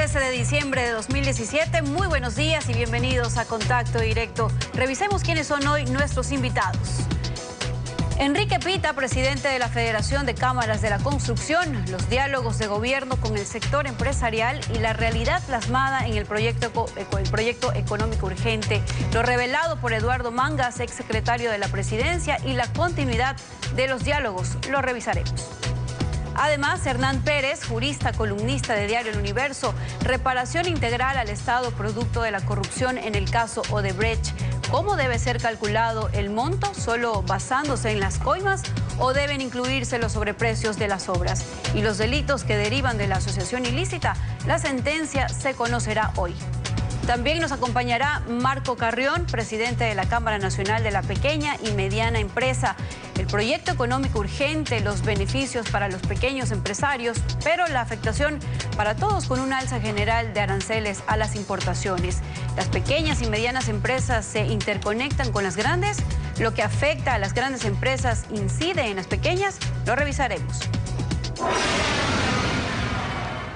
13 de diciembre de 2017. Muy buenos días y bienvenidos a Contacto Directo. Revisemos quiénes son hoy nuestros invitados. Enrique Pita, presidente de la Federación de Cámaras de la Construcción, los diálogos de gobierno con el sector empresarial y la realidad plasmada en el proyecto económico urgente, lo revelado por Eduardo Mangas, exsecretario de la Presidencia, y la continuidad de los diálogos. Lo revisaremos. Además, Hernán Pérez, jurista, columnista de Diario El Universo, reparación integral al Estado producto de la corrupción en el caso Odebrecht. ¿Cómo debe ser calculado el monto? ¿Solo basándose en las coimas o deben incluirse los sobreprecios de las obras? Y los delitos que derivan de la asociación ilícita, la sentencia se conocerá hoy. También nos acompañará Marco Carrión, presidente de la Cámara Nacional de la Pequeña y Mediana Empresa. El proyecto económico urgente, los beneficios para los pequeños empresarios, pero la afectación para todos con un alza general de aranceles a las importaciones. Las pequeñas y medianas empresas se interconectan con las grandes. Lo que afecta a las grandes empresas incide en las pequeñas. Lo revisaremos.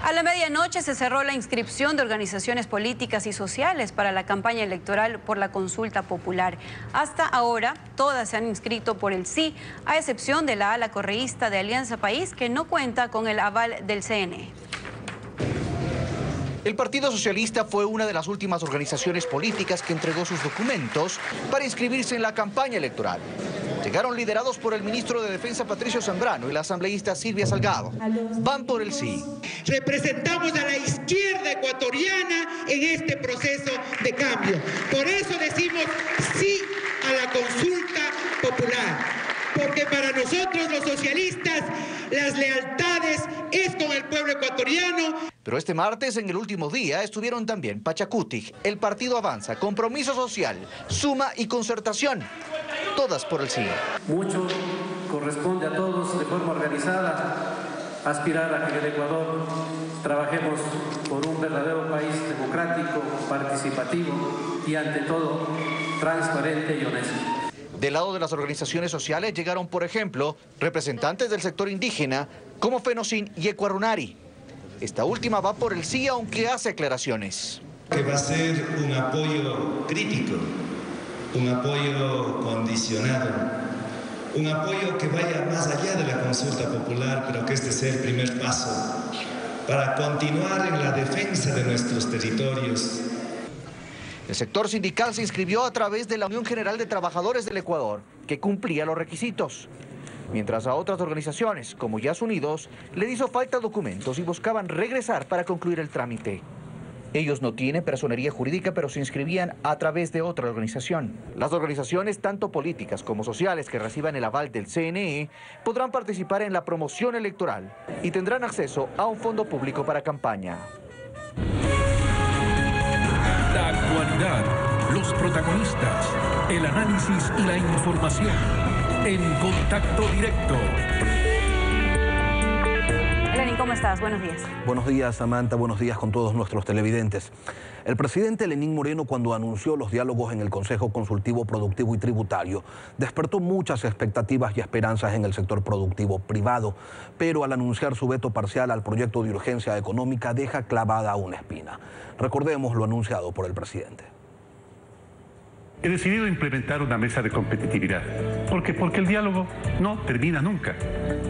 A la medianoche se cerró la inscripción de organizaciones políticas y sociales para la campaña electoral por la consulta popular. Hasta ahora, todas se han inscrito por el sí, a excepción de la ala correísta de Alianza País, que no cuenta con el aval del CNE. El Partido Socialista fue una de las últimas organizaciones políticas que entregó sus documentos para inscribirse en la campaña electoral. Llegaron liderados por el ministro de Defensa Patricio Zambrano y la asambleísta Silvia Salgado. Van por el sí. Representamos a la izquierda ecuatoriana en este proceso de cambio. Por eso decimos sí a la consulta popular. Porque para nosotros los socialistas las lealtades es con el pueblo ecuatoriano. Pero este martes, en el último día, estuvieron también Pachacutic, el Partido Avanza, Compromiso Social, Suma y Concertación. Todas por el sí. Mucho corresponde a todos de forma organizada aspirar a que en el Ecuador trabajemos por un verdadero país democrático, participativo y ante todo transparente y honesto. Del lado de las organizaciones sociales llegaron, por ejemplo, representantes del sector indígena como Fenocin y Ecuarunari. Esta última va por el sí, aunque hace aclaraciones. Que va a ser un apoyo crítico, un apoyo condicionado, un apoyo que vaya más allá de la consulta popular, pero que este sea el primer paso para continuar en la defensa de nuestros territorios. El sector sindical se inscribió a través de la Unión General de Trabajadores del Ecuador, que cumplía los requisitos. Mientras a otras organizaciones, como Yas Unidos, les hizo falta documentos y buscaban regresar para concluir el trámite. Ellos no tienen personería jurídica, pero se inscribían a través de otra organización. Las organizaciones, tanto políticas como sociales, que reciban el aval del CNE, podrán participar en la promoción electoral y tendrán acceso a un fondo público para campaña. La actualidad, los protagonistas, el análisis y la información en Contacto Directo. Lenin, ¿cómo estás? Buenos días. Buenos días, Samantha. Buenos días con todos nuestros televidentes. El presidente Lenín Moreno, cuando anunció los diálogos en el Consejo Consultivo Productivo y Tributario, despertó muchas expectativas y esperanzas en el sector productivo privado, pero al anunciar su veto parcial al proyecto de urgencia económica deja clavada una espina. Recordemos lo anunciado por el presidente. He decidido implementar una mesa de competitividad. ¿Por qué? Porque el diálogo no termina nunca.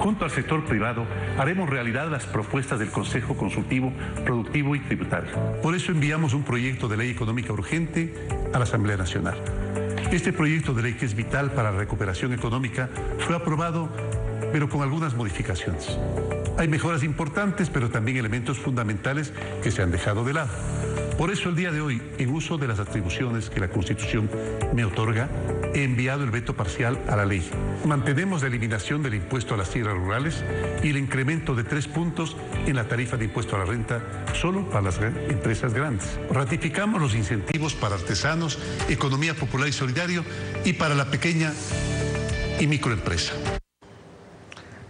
Junto al sector privado haremos realidad las propuestas del Consejo Consultivo Productivo y Tributario. Por eso enviamos un proyecto de ley económica urgente a la Asamblea Nacional. Este proyecto de ley, que es vital para la recuperación económica, fue aprobado, pero con algunas modificaciones. Hay mejoras importantes, pero también elementos fundamentales que se han dejado de lado. Por eso el día de hoy, en uso de las atribuciones que la Constitución me otorga, he enviado el veto parcial a la ley. Mantenemos la eliminación del impuesto a las tierras rurales y el incremento de 3 puntos en la tarifa de impuesto a la renta solo para las empresas grandes. Ratificamos los incentivos para artesanos, economía popular y solidario y para la pequeña y microempresa.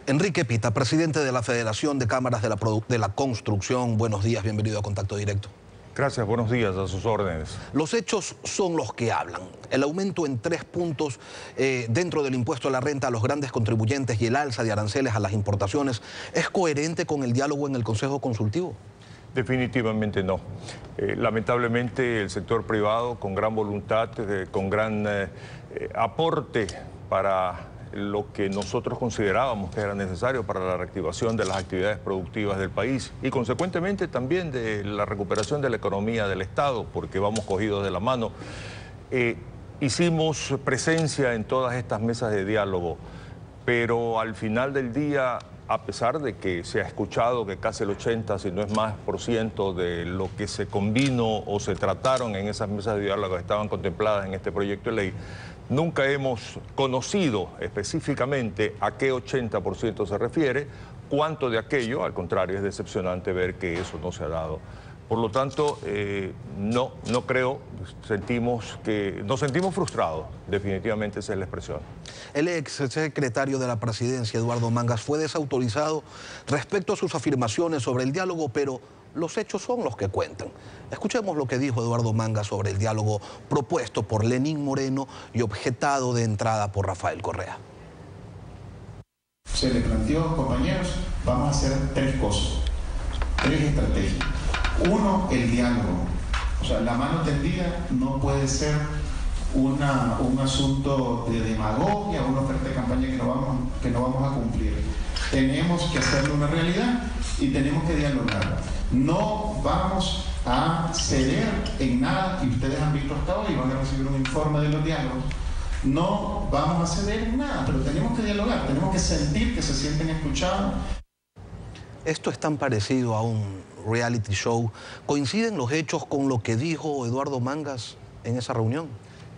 Enrique Pita, presidente de la Federación de Cámaras de la Construcción. Buenos días, bienvenido a Contacto Directo. Gracias, buenos días, a sus órdenes. Los hechos son los que hablan. El aumento en 3 puntos dentro del impuesto a la renta a los grandes contribuyentes y el alza de aranceles a las importaciones, ¿es coherente con el diálogo en el Consejo Consultivo? Definitivamente no. Lamentablemente el sector privado, con gran voluntad, con gran aporte para lo que nosotros considerábamos que era necesario para la reactivación de las actividades productivas del país y consecuentemente también de la recuperación de la economía del Estado, porque vamos cogidos de la mano. Hicimos presencia en todas estas mesas de diálogo, pero al final del día, a pesar de que se ha escuchado que casi el 80, si no es más, % de lo que se convino o se trataron en esas mesas de diálogo estaban contempladas en este proyecto de ley, nunca hemos conocido específicamente a qué 80% se refiere, cuánto de aquello, al contrario, es decepcionante ver que eso no se ha dado. Por lo tanto, no creo, nos sentimos frustrados, definitivamente esa es la expresión. El ex secretario de la Presidencia, Eduardo Mangas, fue desautorizado respecto a sus afirmaciones sobre el diálogo, pero los hechos son los que cuentan. Escuchemos lo que dijo Eduardo Mangas sobre el diálogo propuesto por Lenín Moreno y objetado de entrada por Rafael Correa. Se le planteó, compañeros, vamos a hacer 3 cosas, 3 estrategias. 1, el diálogo. O sea, la mano tendida no puede ser un asunto de demagogia, una oferta de campaña que no vamos a cumplir. Tenemos que hacerlo una realidad y tenemos que dialogar. No vamos a ceder en nada, y ustedes han visto hasta hoy, van a recibir un informe de los diálogos. No vamos a ceder en nada, pero tenemos que dialogar, tenemos que sentir que se sienten escuchados. Esto es tan parecido a un reality show. ¿Coinciden los hechos con lo que dijo Eduardo Mangas en esa reunión?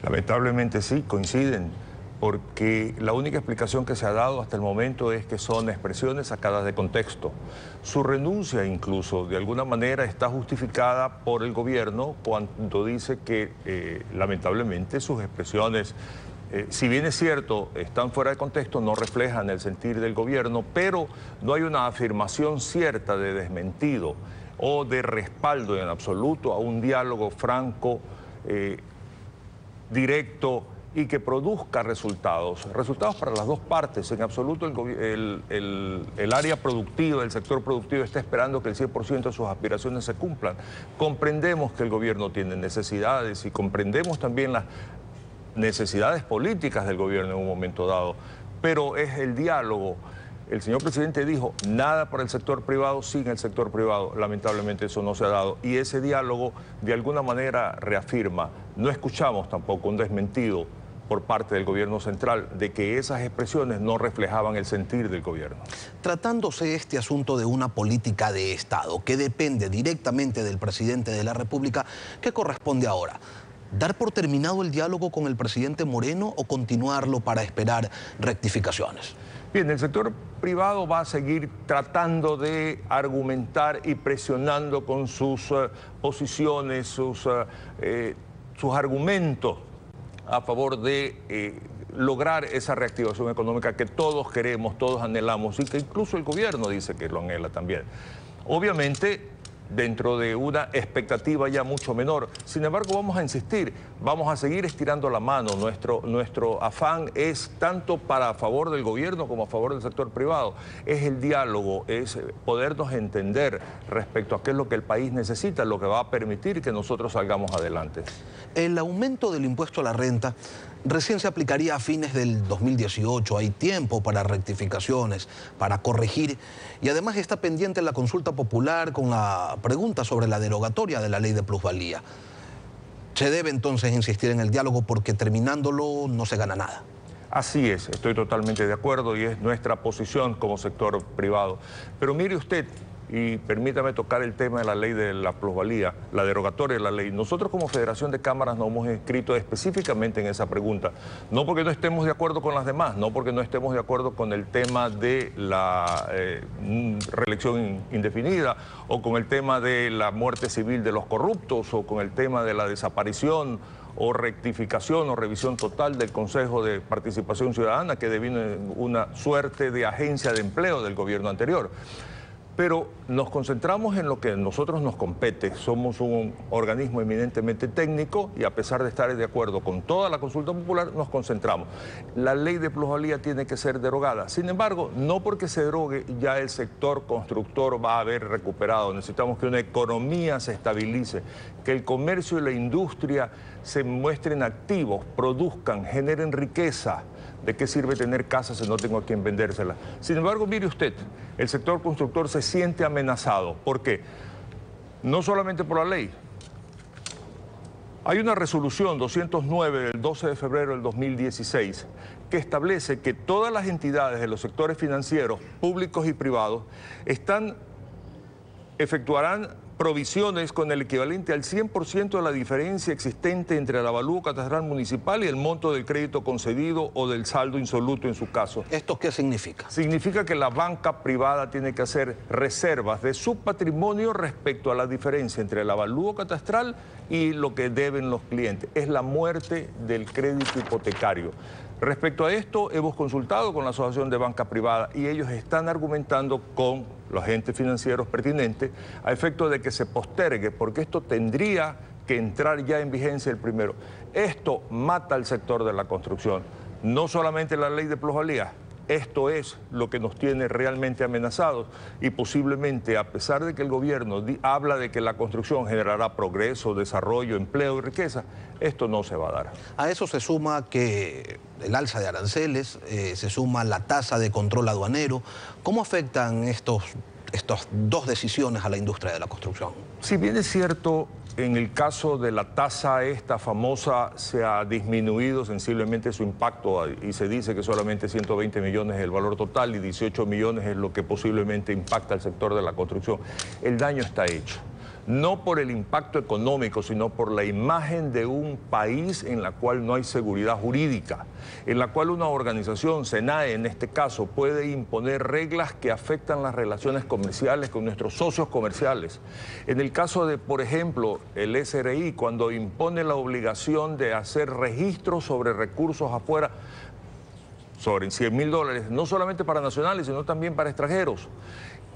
Lamentablemente sí, coinciden, porque la única explicación que se ha dado hasta el momento es que son expresiones sacadas de contexto. Su renuncia incluso, de alguna manera, está justificada por el gobierno cuando dice que, lamentablemente, sus expresiones, si bien es cierto, están fuera de contexto, no reflejan el sentir del gobierno, pero no hay una afirmación cierta de desmentido o de respaldo en absoluto a un diálogo franco, directo y que produzca resultados para las dos partes. En absoluto el área productiva, el sector productivo está esperando que el 100% de sus aspiraciones se cumplan. Comprendemos que el gobierno tiene necesidades y comprendemos también las necesidades políticas del gobierno en un momento dado, pero es el diálogo. El señor presidente dijo, nada para el sector privado sin el sector privado. Lamentablemente eso no se ha dado y ese diálogo de alguna manera reafirma. No escuchamos tampoco un desmentido por parte del gobierno central de que esas expresiones no reflejaban el sentir del gobierno. Tratándose este asunto de una política de Estado que depende directamente del presidente de la República, ¿qué corresponde ahora? ¿Dar por terminado el diálogo con el presidente Moreno o continuarlo para esperar rectificaciones? Bien, el sector privado va a seguir tratando de argumentar y presionando con sus posiciones, sus argumentos a favor de lograr esa reactivación económica que todos queremos, todos anhelamos y que incluso el gobierno dice que lo anhela también. Obviamente, dentro de una expectativa ya mucho menor. Sin embargo, vamos a insistir, vamos a seguir estirando la mano. Nuestro afán es tanto a favor del gobierno como a favor del sector privado. Es el diálogo, es podernos entender respecto a qué es lo que el país necesita, lo que va a permitir que nosotros salgamos adelante. El aumento del impuesto a la renta recién se aplicaría a fines del 2018. Hay tiempo para rectificaciones, para corregir. Y además está pendiente la consulta popular con la pregunta sobre la derogatoria de la ley de plusvalía. Se debe entonces insistir en el diálogo porque terminándolo no se gana nada. Así es, estoy totalmente de acuerdo y es nuestra posición como sector privado. Pero mire usted, y permítame tocar el tema de la ley de la plusvalía, la derogatoria de la ley. Nosotros como Federación de Cámaras nos hemos inscrito específicamente en esa pregunta. No porque no estemos de acuerdo con las demás, no porque no estemos de acuerdo con el tema de la reelección indefinida o con el tema de la muerte civil de los corruptos o con el tema de la desaparición o rectificación o revisión total del Consejo de Participación Ciudadana que devino en una suerte de agencia de empleo del gobierno anterior. Pero nos concentramos en lo que a nosotros nos compete. Somos un organismo eminentemente técnico y a pesar de estar de acuerdo con toda la consulta popular, nos concentramos. La ley de plusvalía tiene que ser derogada. Sin embargo, no porque se derogue ya el sector constructor va a haber recuperado. Necesitamos que una economía se estabilice, que el comercio y la industria se muestren activos, produzcan, generen riqueza. ¿De qué sirve tener casas si no tengo a quien vendérsela? Sin embargo, mire usted, el sector constructor se siente amenazado. ¿Por qué? No solamente por la ley. Hay una resolución 209 del 12 de febrero del 2016 que establece que todas las entidades de los sectores financieros, públicos y privados, efectuarán provisiones con el equivalente al 100% de la diferencia existente entre el avalúo catastral municipal y el monto del crédito concedido o del saldo insoluto en su caso. ¿Esto qué significa? Significa que la banca privada tiene que hacer reservas de su patrimonio respecto a la diferencia entre el avalúo catastral y lo que deben los clientes. Es la muerte del crédito hipotecario. Respecto a esto, hemos consultado con la Asociación de Banca Privada y ellos están argumentando con los agentes financieros pertinentes a efecto de que se postergue, porque esto tendría que entrar ya en vigencia el primero. Esto mata al sector de la construcción, no solamente la ley de plusvalía. Esto es lo que nos tiene realmente amenazados y posiblemente, a pesar de que el gobierno habla de que la construcción generará progreso, desarrollo, empleo y riqueza, esto no se va a dar. A eso se suma que el alza de aranceles, se suma la tasa de control aduanero. ¿Cómo afectan estas dos decisiones a la industria de la construcción? Si bien es cierto, en el caso de la tasa esta famosa se ha disminuido sensiblemente su impacto y se dice que solamente 120 millones es el valor total y 18 millones es lo que posiblemente impacta al sector de la construcción. El daño está hecho. No por el impacto económico, sino por la imagen de un país en la cual no hay seguridad jurídica, en la cual una organización, SENAE en este caso, puede imponer reglas que afectan las relaciones comerciales con nuestros socios comerciales. En el caso de, por ejemplo, el SRI, cuando impone la obligación de hacer registros sobre recursos afuera, sobre $100.000, no solamente para nacionales, sino también para extranjeros.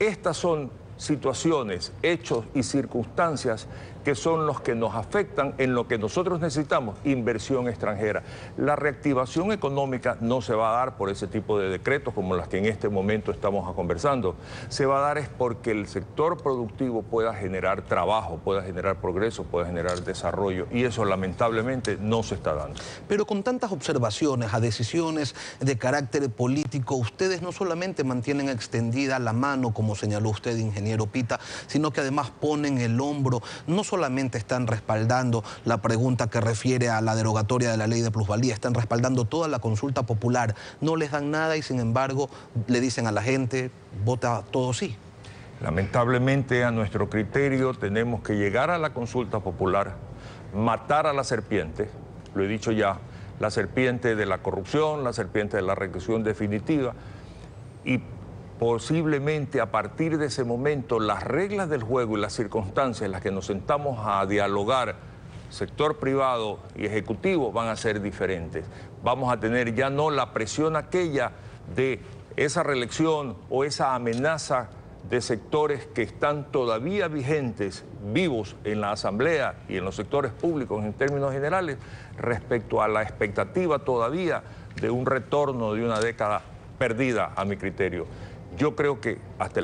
Estas son situaciones, hechos y circunstancias que son los que nos afectan en lo que nosotros necesitamos, inversión extranjera. La reactivación económica no se va a dar por ese tipo de decretos como las que en este momento estamos conversando. Se va a dar es porque el sector productivo pueda generar trabajo, pueda generar progreso, pueda generar desarrollo y eso lamentablemente no se está dando. Pero con tantas observaciones a decisiones de carácter político, ustedes no solamente mantienen extendida la mano, como señaló usted, ingeniero Pita, sino que además ponen el hombro, no solamente están respaldando la pregunta que refiere a la derogatoria de la ley de plusvalía, están respaldando toda la consulta popular, no les dan nada y sin embargo le dicen a la gente, vota todo sí. Lamentablemente a nuestro criterio tenemos que llegar a la consulta popular, matar a la serpiente, lo he dicho ya, la serpiente de la corrupción, la serpiente de la reclusión definitiva y posiblemente a partir de ese momento las reglas del juego y las circunstancias en las que nos sentamos a dialogar, sector privado y ejecutivo, van a ser diferentes. Vamos a tener ya no la presión aquella de esa reelección o esa amenaza de sectores que están todavía vigentes, vivos en la Asamblea y en los sectores públicos en términos generales, respecto a la expectativa todavía de un retorno de una década perdida, a mi criterio. Yo creo que hasta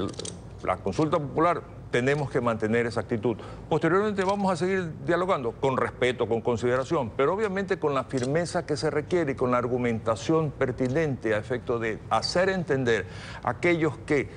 la consulta popular tenemos que mantener esa actitud. Posteriormente vamos a seguir dialogando con respeto, con consideración, pero obviamente con la firmeza que se requiere y con la argumentación pertinente a efecto de hacer entender a aquellos que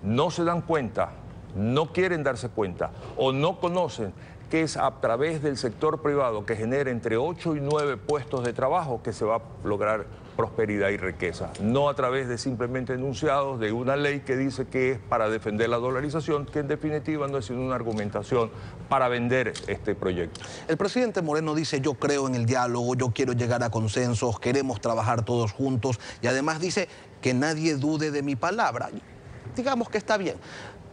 no se dan cuenta, no quieren darse cuenta o no conocen que es a través del sector privado que genera entre 8 y 9 puestos de trabajo que se va a lograr prosperidad y riqueza, no a través de simplemente enunciados de una ley que dice que es para defender la dolarización, que en definitiva no es sino una argumentación para vender este proyecto. El presidente Moreno dice, yo creo en el diálogo, yo quiero llegar a consensos, queremos trabajar todos juntos y además dice que nadie dude de mi palabra. Digamos que está bien,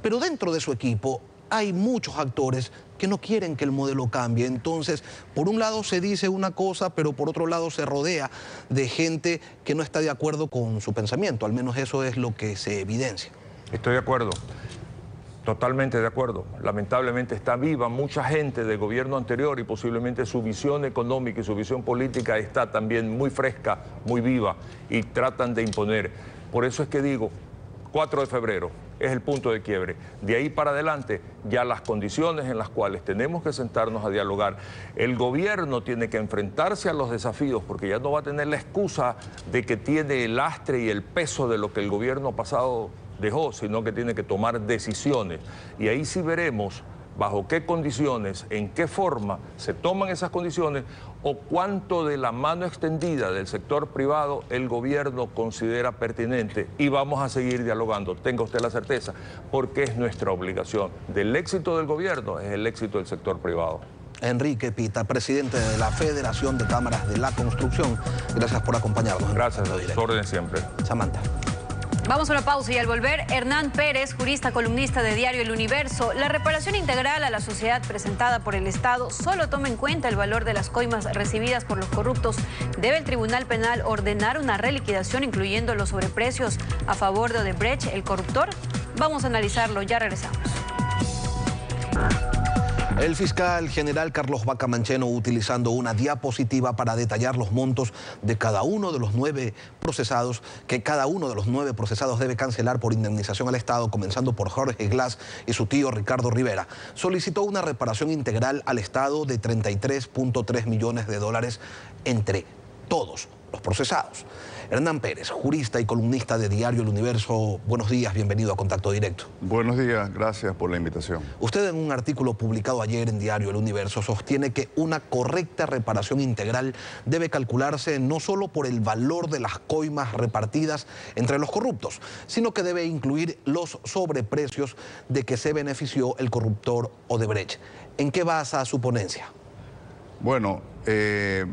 pero dentro de su equipo hay muchos actores que no quieren que el modelo cambie. Entonces, por un lado se dice una cosa, pero por otro lado se rodea de gente que no está de acuerdo con su pensamiento. Al menos eso es lo que se evidencia. Estoy de acuerdo. Totalmente de acuerdo. Lamentablemente está viva mucha gente del gobierno anterior y posiblemente su visión económica y su visión política está también muy fresca, muy viva y tratan de imponer. Por eso es que digo, 4 de febrero es el punto de quiebre. De ahí para adelante, ya las condiciones en las cuales tenemos que sentarnos a dialogar. El gobierno tiene que enfrentarse a los desafíos porque ya no va a tener la excusa de que tiene el lastre y el peso de lo que el gobierno pasado dejó, sino que tiene que tomar decisiones. Y ahí sí veremos bajo qué condiciones, en qué forma se toman esas condiciones o cuánto de la mano extendida del sector privado el gobierno considera pertinente. Y vamos a seguir dialogando, tenga usted la certeza, porque es nuestra obligación. Del éxito del gobierno es el éxito del sector privado. Enrique Pita, presidente de la Federación de Cámaras de la Construcción, gracias por acompañarnos. Gracias, a sus órdenes siempre. Samantha. Vamos a una pausa y al volver, Hernán Pérez, jurista columnista de Diario El Universo. La reparación integral a la sociedad presentada por el Estado solo toma en cuenta el valor de las coimas recibidas por los corruptos. ¿Debe el Tribunal Penal ordenar una reliquidación incluyendo los sobreprecios a favor de Odebrecht, el corruptor? Vamos a analizarlo, ya regresamos. El fiscal general Carlos Vaca Mancheno, utilizando una diapositiva para detallar los montos de cada uno de los 9 procesados, que cada uno de los 9 procesados debe cancelar por indemnización al Estado, comenzando por Jorge Glass y su tío Ricardo Rivera, solicitó una reparación integral al Estado de 33.3 millones de dólares entre todos los procesados. Hernán Pérez, jurista y columnista de Diario El Universo, buenos días, bienvenido a Contacto Directo. Buenos días, gracias por la invitación. Usted en un artículo publicado ayer en Diario El Universo sostiene que una correcta reparación integral debe calcularse no solo por el valor de las coimas repartidas entre los corruptos, sino que debe incluir los sobreprecios de que se benefició el corruptor Odebrecht. ¿En qué basa su ponencia? Bueno,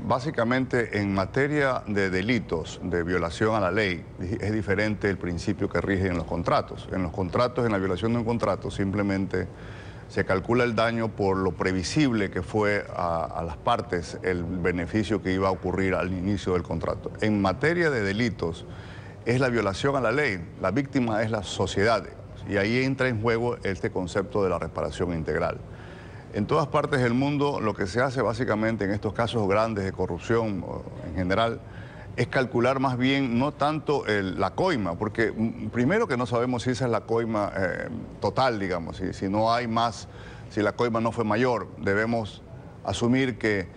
básicamente en materia de delitos de violación a la ley es diferente el principio que rige en los contratos. En los contratos, en la violación de un contrato, simplemente se calcula el daño por lo previsible que fue a las partes el beneficio que iba a ocurrir al inicio del contrato. En materia de delitos es la violación a la ley, la víctima es la sociedad y ahí entra en juego este concepto de la reparación integral. En todas partes del mundo lo que se hace básicamente en estos casos grandes de corrupción en general es calcular más bien no tanto la coima, porque primero que no sabemos si esa es la coima total, digamos, si no hay más, si la coima no fue mayor, debemos asumir que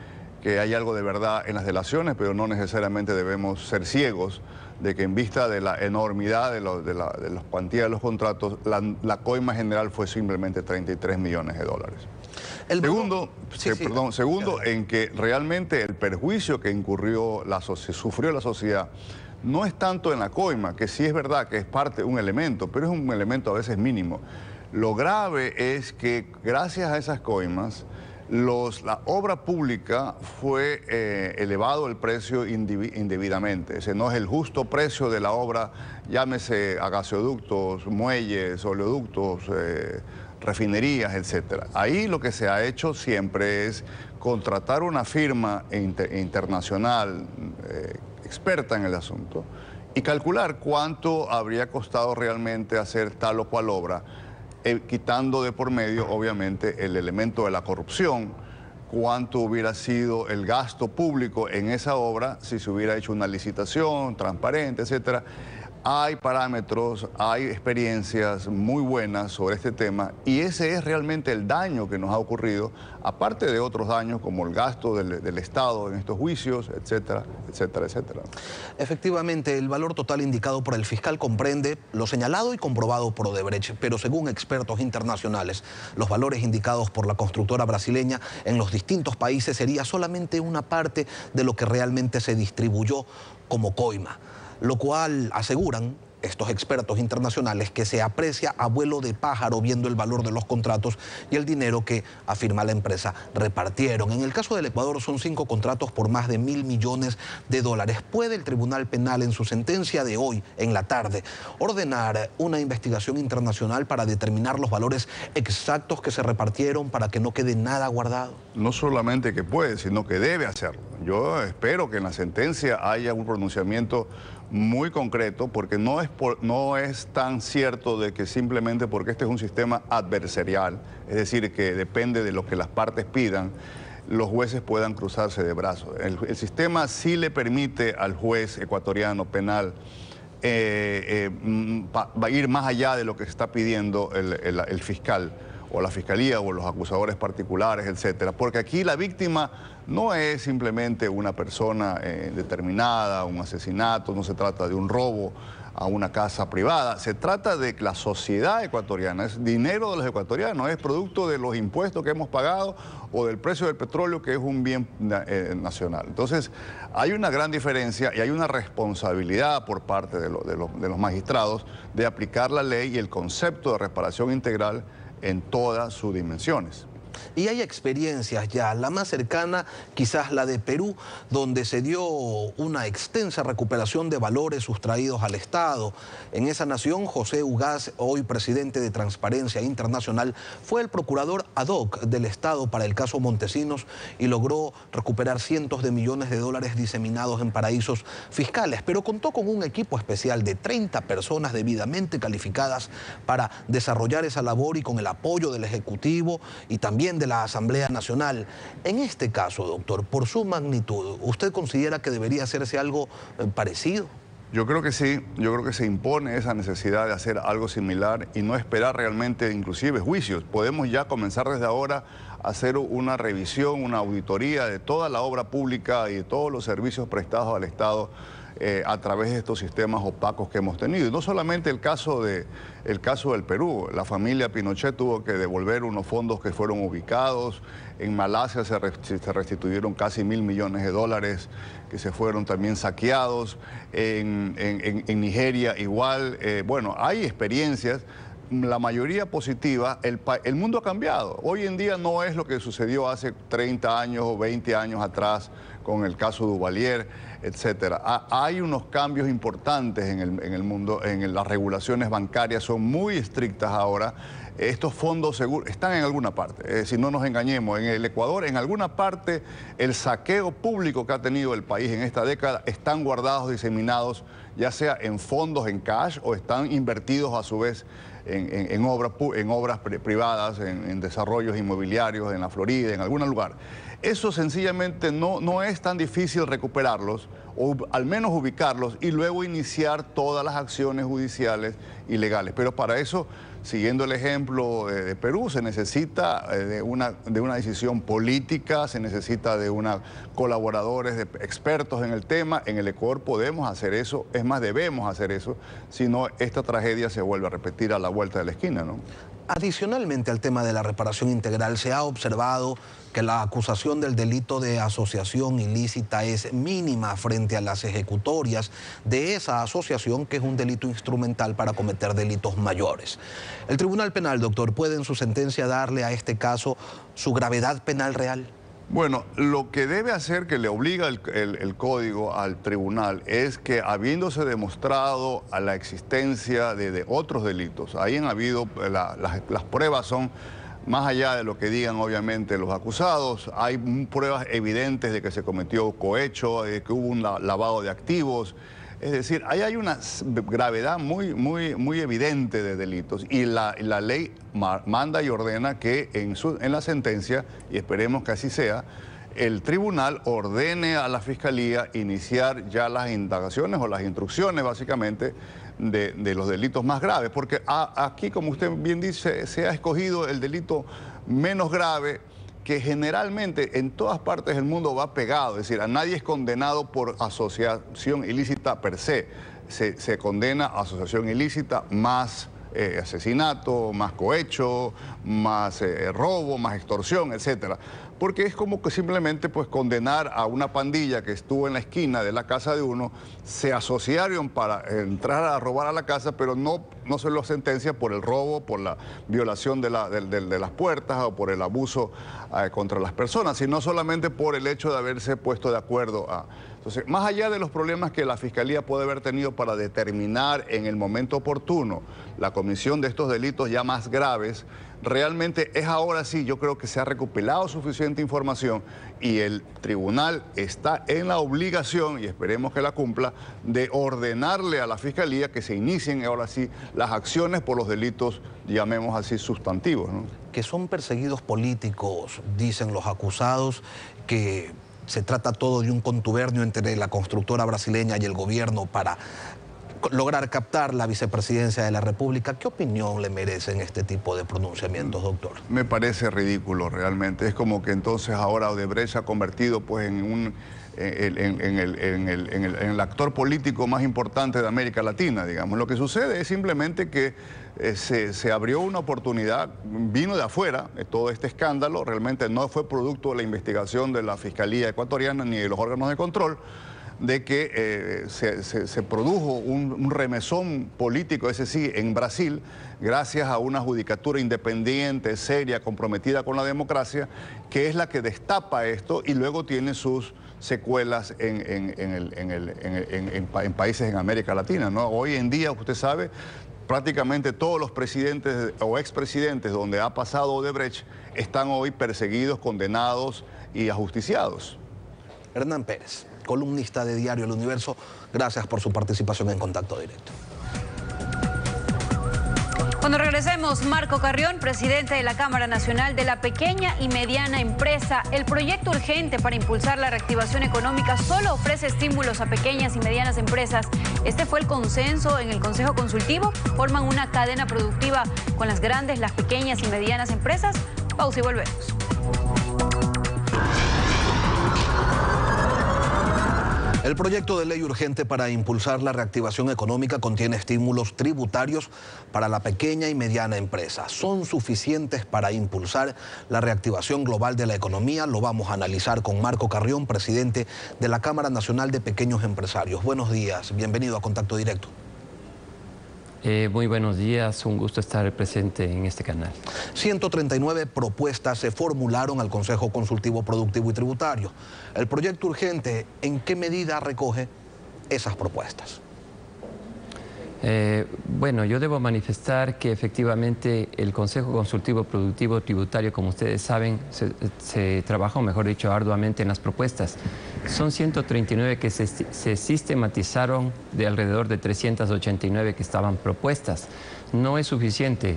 hay algo de verdad en las delaciones, pero no necesariamente debemos ser ciegos de que en vista de la enormidad de las cuantías de los contratos, la coima general fue simplemente 33 millones de dólares. Segundo, en que realmente el perjuicio que sufrió la sociedad no es tanto en la coima, que sí es verdad que es parte, un elemento, pero es un elemento a veces mínimo. Lo grave es que gracias a esas coimas, la obra pública fue elevado el precio indebidamente. Ese no es el justo precio de la obra, llámese a gasoductos, muelles, oleoductos, refinerías, etc. Ahí lo que se ha hecho siempre es contratar una firma internacional experta en el asunto y calcular cuánto habría costado realmente hacer tal o cual obra, quitando de por medio, obviamente, el elemento de la corrupción, cuánto hubiera sido el gasto público en esa obra si se hubiera hecho una licitación transparente, etcétera. Hay parámetros, hay experiencias muy buenas sobre este tema y ese es realmente el daño que nos ha ocurrido, aparte de otros daños como el gasto del Estado en estos juicios, etcétera, etcétera, etcétera. Efectivamente, el valor total indicado por el fiscal comprende lo señalado y comprobado por Odebrecht, pero según expertos internacionales, los valores indicados por la constructora brasileña en los distintos países sería solamente una parte de lo que realmente se distribuyó como coima, lo cual aseguran estos expertos internacionales que se aprecia a vuelo de pájaro viendo el valor de los contratos y el dinero que, afirma la empresa, repartieron. En el caso del Ecuador son 5 contratos por más de 1.000 millones de dólares. ¿Puede el Tribunal Penal en su sentencia de hoy, en la tarde, ordenar una investigación internacional para determinar los valores exactos que se repartieron para que no quede nada guardado? No solamente que puede, sino que debe hacerlo. Yo espero que en la sentencia haya un pronunciamiento muy concreto, porque no es tan cierto de que simplemente porque este es un sistema adversarial, es decir, que depende de lo que las partes pidan, los jueces puedan cruzarse de brazos. El sistema sí le permite al juez ecuatoriano penal va a ir más allá de lo que está pidiendo el fiscal o la fiscalía o los acusadores particulares, etcétera, porque aquí la víctima no es simplemente una persona determinada, un asesinato, no se trata de un robo a una casa privada, se trata de la sociedad ecuatoriana, es dinero de los ecuatorianos, es producto de los impuestos que hemos pagado o del precio del petróleo, que es un bien nacional. Entonces, hay una gran diferencia y hay una responsabilidad por parte de los magistrados de aplicar la ley y el concepto de reparación integral en todas sus dimensiones. Y hay experiencias ya, la más cercana quizás la de Perú, donde se dio una extensa recuperación de valores sustraídos al Estado. En esa nación, José Ugaz, hoy presidente de Transparencia Internacional, fue el procurador ad hoc del Estado para el caso Montesinos y logró recuperar cientos de millones de dólares diseminados en paraísos fiscales, pero contó con un equipo especial de 30 personas debidamente calificadas para desarrollar esa labor y con el apoyo del Ejecutivo y también de la Asamblea Nacional. En este caso, doctor, por su magnitud, ¿usted considera que debería hacerse algo parecido? Yo creo que sí, yo creo que se impone esa necesidad de hacer algo similar y no esperar realmente inclusive juicios. Podemos ya comenzar desde ahora a hacer una revisión, una auditoría de toda la obra pública y de todos los servicios prestados al Estado a través de estos sistemas opacos que hemos tenido. Y no solamente el caso del Perú, la familia Pinochet tuvo que devolver unos fondos que fueron ubicados, en Malasia se restituyeron casi 1.000 millones de dólares que se fueron también saqueados, en Nigeria igual. Bueno, hay experiencias, la mayoría positiva. El mundo ha cambiado. Hoy en día no es lo que sucedió hace 30 años o 20 años atrás con el caso Duvalier, etcétera. Hay unos cambios importantes en el mundo, las regulaciones bancarias son muy estrictas ahora. Estos fondos seguros están en alguna parte, si no nos engañemos, en el Ecuador, en alguna parte, el saqueo público que ha tenido el país en esta década están guardados, diseminados, ya sea en fondos, en cash, o están invertidos a su vez en obras privadas, en desarrollos inmobiliarios, en la Florida, en algún lugar. Eso sencillamente no es tan difícil recuperarlos, o al menos ubicarlos y luego iniciar todas las acciones judiciales y legales. Pero para eso, siguiendo el ejemplo de Perú, se necesita de una decisión política, se necesita de colaboradores, de expertos en el tema. En el Ecuador podemos hacer eso, es más, debemos hacer eso, si no esta tragedia se vuelve a repetir a la vuelta de la esquina, ¿no? Adicionalmente al tema de la reparación integral, se ha observado que la acusación del delito de asociación ilícita es mínima frente a las ejecutorias de esa asociación, que es un delito instrumental para cometer delitos mayores. El Tribunal Penal, doctor, ¿puede en su sentencia darle a este caso su gravedad penal real? Bueno, lo que debe hacer, que le obliga el código al tribunal, es que habiéndose demostrado a la existencia de otros delitos, ahí han habido, las pruebas son más allá de lo que digan obviamente los acusados, hay pruebas evidentes de que se cometió cohecho, de que hubo un lavado de activos. Es decir, ahí hay una gravedad muy evidente de delitos y la ley manda y ordena que en la sentencia, y esperemos que así sea, el tribunal ordene a la Fiscalía iniciar ya las indagaciones o las instrucciones básicamente de los delitos más graves, porque aquí, como usted bien dice, se ha escogido el delito menos grave, que generalmente en todas partes del mundo va pegado, es decir, a nadie es condenado por asociación ilícita per se, se condena a asociación ilícita más asesinato, más cohecho, más robo, más extorsión, etcétera. Porque es como que simplemente pues condenar a una pandilla que estuvo en la esquina de la casa de uno, se asociaron para entrar a robar a la casa, pero no se lo sentencia por el robo, por la violación de las puertas o por el abuso contra las personas, sino solamente por el hecho de haberse puesto de acuerdo Entonces, más allá de los problemas que la Fiscalía puede haber tenido para determinar en el momento oportuno la comisión de estos delitos ya más graves, realmente es ahora sí, yo creo que se ha recopilado suficiente información y el tribunal está en la obligación, y esperemos que la cumpla, de ordenarle a la Fiscalía que se inicien ahora sí las acciones por los delitos, llamemos así, sustantivos, ¿no? Que son perseguidos políticos, dicen los acusados, que se trata todo de un contubernio entre la constructora brasileña y el gobierno para lograr captar la vicepresidencia de la República. ¿Qué opinión le merecen este tipo de pronunciamientos, doctor? Me parece ridículo realmente. Es como que entonces ahora Odebrecht se ha convertido pues en el actor político más importante de América Latina, digamos. Lo que sucede es simplemente que se abrió una oportunidad, vino de afuera, todo este escándalo, realmente no fue producto de la investigación de la Fiscalía ecuatoriana ni de los órganos de control, de que se produjo un remesón político, ese sí, en Brasil, gracias a una judicatura independiente, seria, comprometida con la democracia, que es la que destapa esto y luego tiene sus secuelas en países en América Latina, ¿no? Hoy en día, usted sabe, prácticamente todos los presidentes o expresidentes donde ha pasado Odebrecht están hoy perseguidos, condenados y ajusticiados. Hernán Pérez, columnista de Diario El Universo, gracias por su participación en Contacto Directo. Cuando regresemos, Marco Carrión, presidente de la Cámara Nacional de la Pequeña y Mediana Empresa. El proyecto urgente para impulsar la reactivación económica solo ofrece estímulos a pequeñas y medianas empresas. Este fue el consenso en el Consejo Consultivo. Forman una cadena productiva con las grandes, las pequeñas y medianas empresas. Pausa y volvemos. El proyecto de ley urgente para impulsar la reactivación económica contiene estímulos tributarios para la pequeña y mediana empresa. ¿Son suficientes para impulsar la reactivación global de la economía? Lo vamos a analizar con Marco Carrión, presidente de la Cámara Nacional de Pequeños Empresarios. Buenos días, bienvenido a Contacto Directo. Muy buenos días, un gusto estar presente en este canal. 139 propuestas se formularon al Consejo Consultivo Productivo y Tributario. El proyecto urgente, ¿en qué medida recoge esas propuestas? Bueno, yo debo manifestar que efectivamente el Consejo Consultivo Productivo Tributario, como ustedes saben, se trabajó, mejor dicho, arduamente en las propuestas. Son 139 que se sistematizaron de alrededor de 389 que estaban propuestas. No es suficiente.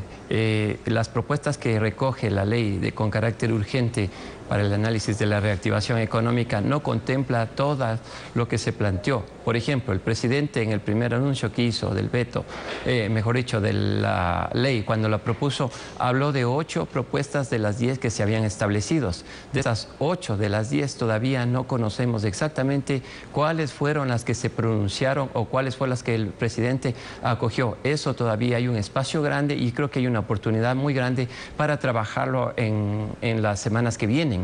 Las propuestas que recoge la ley con carácter urgente para el análisis de la reactivación económica no contempla todo lo que se planteó. Por ejemplo, el presidente en el primer anuncio que hizo del veto, mejor dicho, de la ley, cuando la propuso, habló de 8 propuestas de las 10 que se habían establecido. De esas 8 de las 10 todavía no conocemos exactamente cuáles fueron las que se pronunciaron o cuáles fueron las que el presidente acogió. Eso todavía hay un espacio grande y creo que hay una oportunidad muy grande para trabajarlo en las semanas que vienen.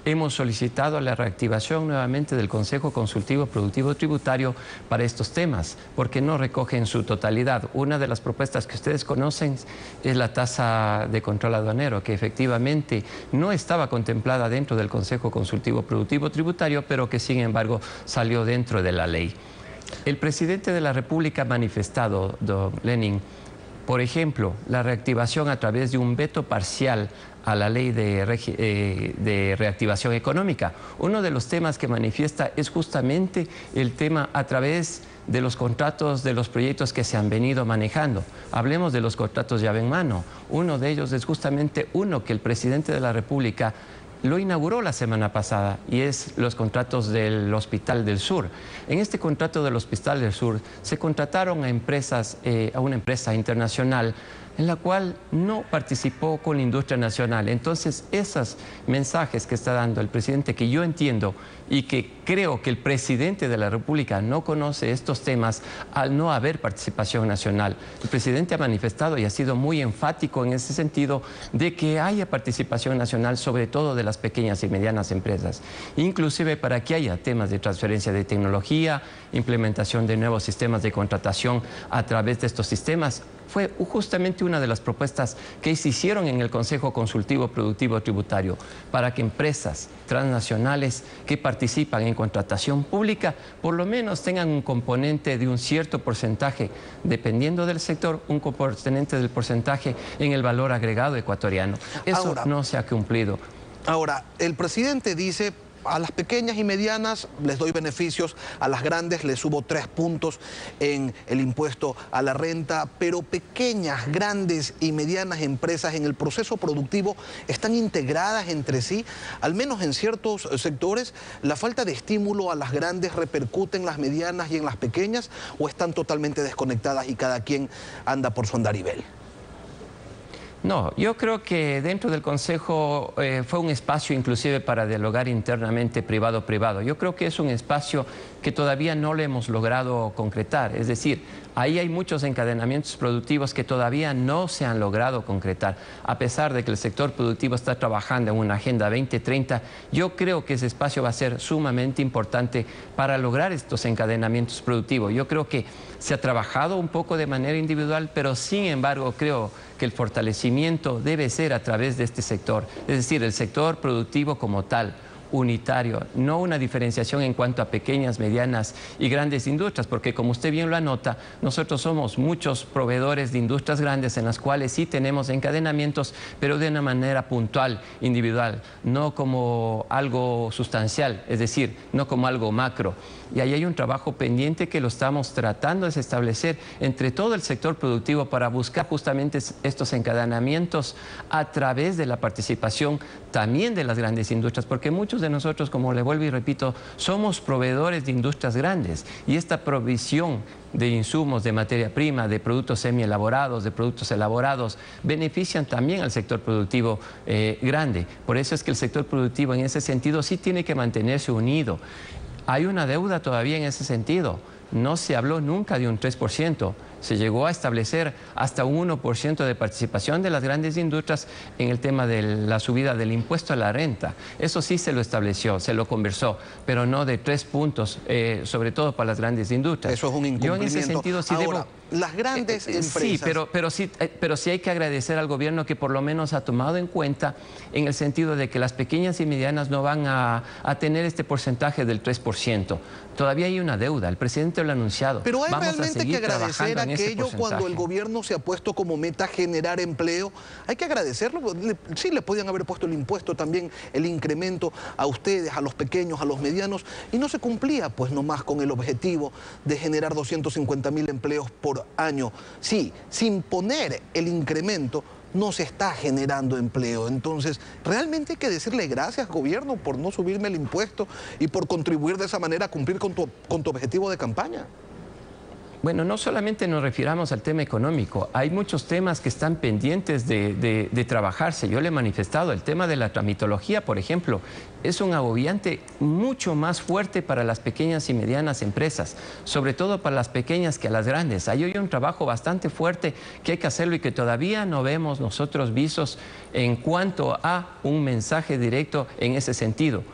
Hemos solicitado la reactivación nuevamente del Consejo Consultivo Productivo Tributario para estos temas, porque no recoge en su totalidad. Una de las propuestas que ustedes conocen es la tasa de control aduanero, que efectivamente no estaba contemplada dentro del Consejo Consultivo Productivo Tributario, pero que sin embargo salió dentro de la ley. El presidente de la República ha manifestado, don Lenin, por ejemplo, la reactivación a través de un veto parcial a la ley de reactivación económica. Uno de los temas que manifiesta es justamente el tema a través de los contratos de los proyectos que se han venido manejando. Hablemos de los contratos llave en mano. Uno de ellos es justamente uno que el presidente de la República lo inauguró la semana pasada y es los contratos del Hospital del Sur. En este contrato del Hospital del Sur se contrataron a empresas, a una empresa internacional en la cual no participó con la industria nacional. Entonces, esos mensajes que está dando el presidente, que yo entiendo y que creo que el presidente de la República no conoce estos temas al no haber participación nacional. El presidente ha manifestado y ha sido muy enfático en ese sentido de que haya participación nacional, sobre todo de las pequeñas y medianas empresas, inclusive para que haya temas de transferencia de tecnología, implementación de nuevos sistemas de contratación a través de estos sistemas. Fue justamente justamente una de las propuestas que se hicieron en el Consejo Consultivo Productivo Tributario, para que empresas transnacionales que participan en contratación pública por lo menos tengan un componente de un cierto porcentaje, dependiendo del sector, un componente del porcentaje en el valor agregado ecuatoriano. Eso no se ha cumplido. Ahora, el presidente dice: a las pequeñas y medianas les doy beneficios, a las grandes les subo 3 puntos en el impuesto a la renta, pero pequeñas, grandes y medianas empresas en el proceso productivo están integradas entre sí, al menos en ciertos sectores. ¿La falta de estímulo a las grandes repercute en las medianas y en las pequeñas, o están totalmente desconectadas y cada quien anda por su andarivel? No, yo creo que dentro del Consejo fue un espacio inclusive para dialogar internamente privado-privado. Yo creo que es un espacio que todavía no le hemos logrado concretar. Es decir, ahí hay muchos encadenamientos productivos que todavía no se han logrado concretar. A pesar de que el sector productivo está trabajando en una Agenda 2030, yo creo que ese espacio va a ser sumamente importante para lograr estos encadenamientos productivos. Yo creo que se ha trabajado un poco de manera individual, pero sin embargo creo que el fortalecimiento debe ser a través de este sector, es decir, el sector productivo como tal, unitario, no una diferenciación en cuanto a pequeñas, medianas y grandes industrias, porque como usted bien lo anota, nosotros somos muchos proveedores de industrias grandes en las cuales sí tenemos encadenamientos, pero de una manera puntual, individual, no como algo sustancial, es decir, no como algo macro. Y ahí hay un trabajo pendiente que lo estamos tratando de establecer entre todo el sector productivo para buscar justamente estos encadenamientos a través de la participación también de las grandes industrias, porque muchos de nosotros, como le vuelvo y repito, somos proveedores de industrias grandes, y esta provisión de insumos, de materia prima, de productos semielaborados, de productos elaborados, benefician también al sector productivo grande. Por eso es que el sector productivo en ese sentido sí tiene que mantenerse unido. Hay una deuda todavía en ese sentido. No se habló nunca de un 3%. Se llegó a establecer hasta un 1% de participación de las grandes industrias en el tema de la subida del impuesto a la renta. Eso sí se lo estableció, se lo conversó, pero no de 3 puntos, sobre todo para las grandes industrias. Eso es un incumplimiento. Yo en ese sentido sí Ahora, las grandes empresas... Sí, pero sí hay que agradecer al gobierno que por lo menos ha tomado en cuenta en el sentido de que las pequeñas y medianas no van a tener este porcentaje del 3%. Todavía hay una deuda, el presidente lo ha anunciado. Pero hay Vamos realmente a seguir que agradecer aquello cuando el gobierno se ha puesto como meta generar empleo. Hay que agradecerlo. Sí, le podían haber puesto el impuesto también, el incremento a ustedes, a los pequeños, a los medianos, y no se cumplía pues nomás con el objetivo de generar 250.000 empleos por año. Sí, sin poner el incremento no se está generando empleo. Entonces, realmente hay que decirle gracias, gobierno, por no subirme el impuesto y por contribuir de esa manera a cumplir con tu objetivo de campaña. Bueno, no solamente nos refiramos al tema económico, hay muchos temas que están pendientes de trabajarse. Yo le he manifestado, el tema de la tramitología, por ejemplo, es un agobiante mucho más fuerte para las pequeñas y medianas empresas, sobre todo para las pequeñas que a las grandes. Ahí hay un trabajo bastante fuerte que hay que hacerlo y que todavía no vemos nosotros visos en cuanto a un mensaje directo en ese sentido.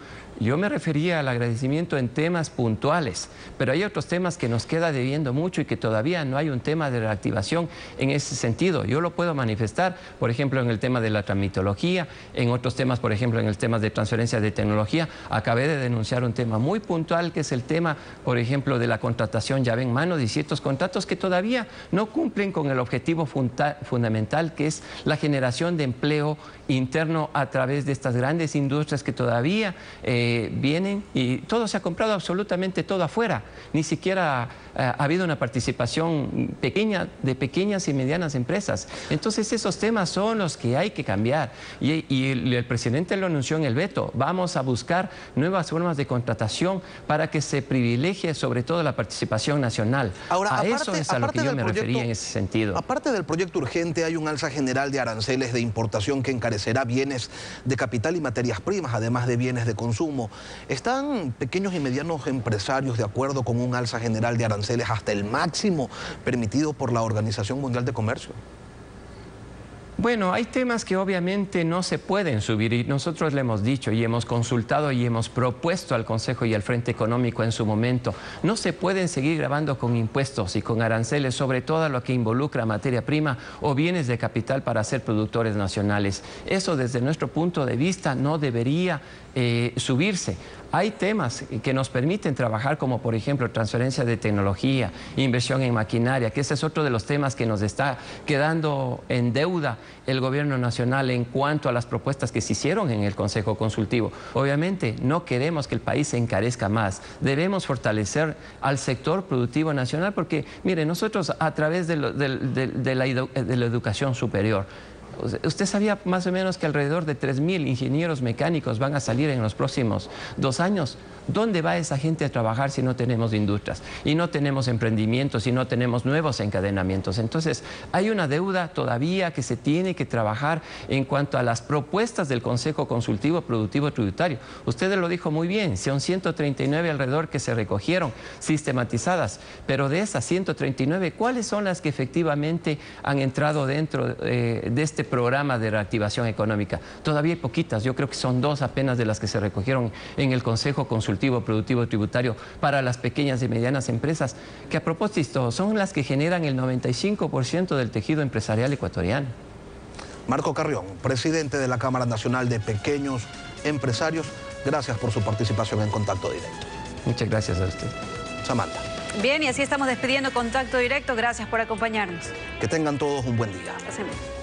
Yo me refería al agradecimiento en temas puntuales, pero hay otros temas que nos queda debiendo mucho y que todavía no hay un tema de reactivación en ese sentido. Yo lo puedo manifestar, por ejemplo, en el tema de la tramitología, en otros temas, por ejemplo, en el tema de transferencia de tecnología. Acabé de denunciar un tema muy puntual, que es el tema, por ejemplo, de la contratación llave en mano de ciertos contratos que todavía no cumplen con el objetivo fundamental, que es la generación de empleo interno a través de estas grandes industrias que todavía vienen, y todo se ha comprado, absolutamente todo afuera. Ni siquiera ha habido una participación pequeña de pequeñas y medianas empresas. Entonces esos temas son los que hay que cambiar, y el presidente lo anunció en el veto. Vamos a buscar nuevas formas de contratación para que se privilegie sobre todo la participación nacional. Ahora, a eso es a lo que yo me refería en ese sentido. Aparte del proyecto urgente, hay un alza general de aranceles de importación que encarecerá bienes de capital y materias primas, además de bienes de consumo. ¿Están pequeños y medianos empresarios de acuerdo con un alza general de aranceles hasta el máximo permitido por la Organización Mundial de Comercio? Bueno, hay temas que obviamente no se pueden subir y nosotros le hemos dicho y hemos consultado y hemos propuesto al Consejo y al Frente Económico en su momento. No se pueden seguir grabando con impuestos y con aranceles sobre todo lo que involucra materia prima o bienes de capital para ser productores nacionales. Eso desde nuestro punto de vista no debería subirse. Hay temas que nos permiten trabajar como por ejemplo transferencia de tecnología, inversión en maquinaria, que ese es otro de los temas que nos está quedando en deuda el gobierno nacional en cuanto a las propuestas que se hicieron en el Consejo Consultivo. Obviamente no queremos que el país se encarezca más, debemos fortalecer al sector productivo nacional porque mire, nosotros a través de la educación superior, usted sabía más o menos que alrededor de 3.000 ingenieros mecánicos van a salir en los próximos 2 años. ¿Dónde va esa gente a trabajar si no tenemos industrias y no tenemos emprendimientos y no tenemos nuevos encadenamientos? Entonces, hay una deuda todavía que se tiene que trabajar en cuanto a las propuestas del Consejo Consultivo Productivo Tributario. Usted lo dijo muy bien, son 139 alrededor que se recogieron, sistematizadas, pero de esas 139, ¿cuáles son las que efectivamente han entrado dentro de este programa de reactivación económica? Todavía hay poquitas, yo creo que son 2 apenas de las que se recogieron en el Consejo Consultivo Productivo Tributario para las pequeñas y medianas empresas, que a propósito son las que generan el 95% del tejido empresarial ecuatoriano. Marco Carrión, presidente de la Cámara Nacional de Pequeños Empresarios, gracias por su participación en Contacto Directo. Muchas gracias a usted. Samantha. Bien, y así estamos despidiendo Contacto Directo. Gracias por acompañarnos. Que tengan todos un buen día. Pasen bien.